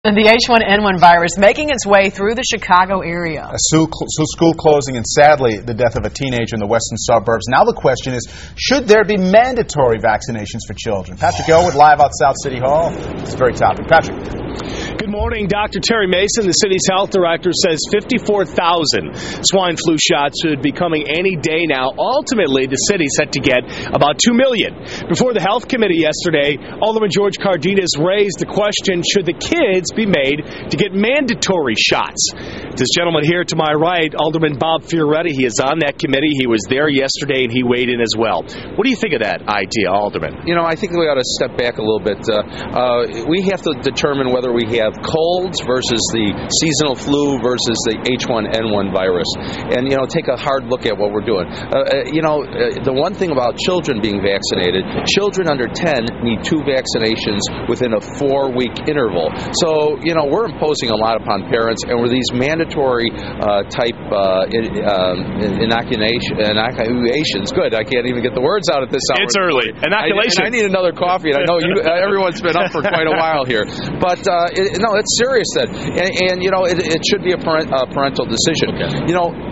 The H1N1 virus making its way through the Chicago area. A school closing and sadly the death of a teenager in the western suburbs. Now the question is, should there be mandatory vaccinations for children? Patrick Elwood live out South City Hall. It's a very topic. Patrick. Good morning. Dr. Terry Mason, the city's health director, says 54,000 swine flu shots should be coming any day now. Ultimately, the city's set to get about 2 million. Before the health committee yesterday, Alderman George Cardenas raised the question, should the kids be made to get mandatory shots? This gentleman here to my right, Alderman Bob Fioretti, he is on that committee. He was there yesterday and he weighed in as well. What do you think of that idea, Alderman? You know, I think we ought to step back a little bit. We have to determine whether we have colds versus the seasonal flu versus the H1N1 virus, and take a hard look at what we're doing. The one thing about children being vaccinated, children under 10 need 2 vaccinations within a 4-week interval. So we're imposing a lot upon parents, and with these mandatory type inoculations. Good, I can't even get the words out at this hour. It's early. Inoculation. I need another coffee, and I know everyone's been up for quite a while here, but it's serious then, and it should be a parental decision. Okay.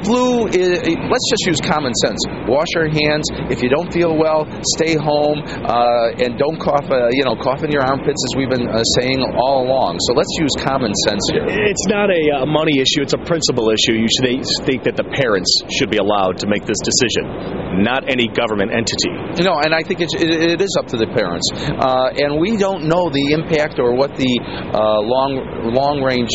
Flu is, let's just use common sense. Wash your hands. If you don't feel well, stay home, and don't cough. Cough in your armpits, as we've been saying all along. So let's use common sense here. It's not a money issue; it's a principle issue. You should think that the parents should be allowed to make this decision, not any government entity. And I think it is up to the parents, and we don't know the impact or what the long-range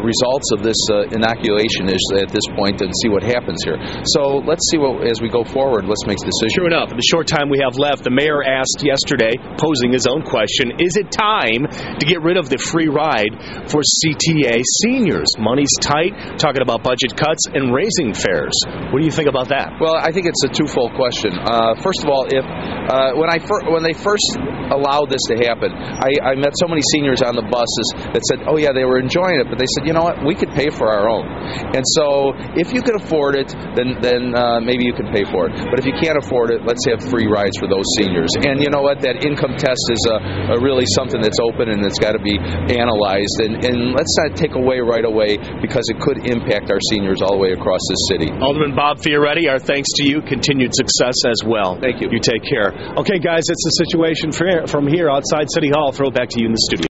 results of this inoculation is at this point, and see what happens here. So let's see as we go forward. Let's make the decision. Sure enough, in the short time we have left, the mayor asked yesterday, posing his own question, is it time to get rid of the free ride for CTA seniors? Money's tight, talking about budget cuts and raising fares. What do you think about that? Well, I think it's a twofold question. First of all, when they first allowed this to happen, I met so many seniors on the buses that said, oh yeah, they were enjoying it, but they said, you know what, we could pay for our own. And so if you can afford it, then maybe you can pay for it. But if you can't afford it, let's have free rides for those seniors. And you know what, that income test is really something that's open and it's got to be analyzed. And let's not take away right away, because it could impact our seniors all the way across this city. Alderman Bob Fioretti, our thanks to you. Continued success as well. Thank you. You take care. Okay, guys, it's the situation from here outside City Hall. Throw it back to you in the studio.